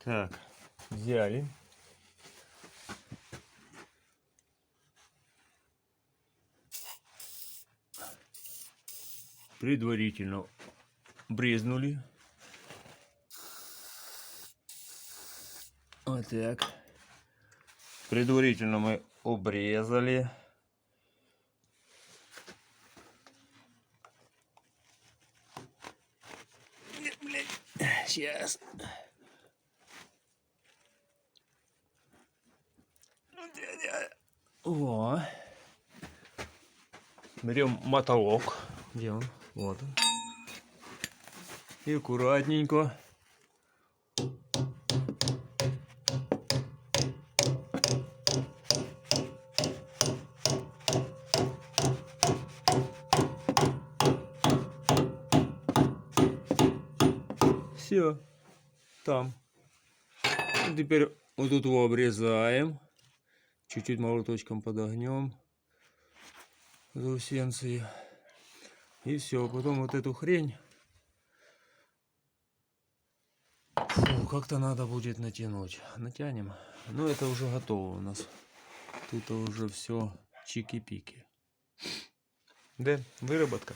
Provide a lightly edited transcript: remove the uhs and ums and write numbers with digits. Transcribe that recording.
Так, взяли. Предварительно брезнули. Вот так. Предварительно мы обрезали. Сейчас. О. Берем мотовок. Где он? Вот он. И аккуратненько. Все. Там. Теперь вот тут его обрезаем. Чуть-чуть молоточком подогнем заусенцы. И все. Потом вот эту хрень. Фу, как-то надо будет натянуть. Натянем. Но это уже готово у нас. Тут уже все чики-пики. Да, выработка.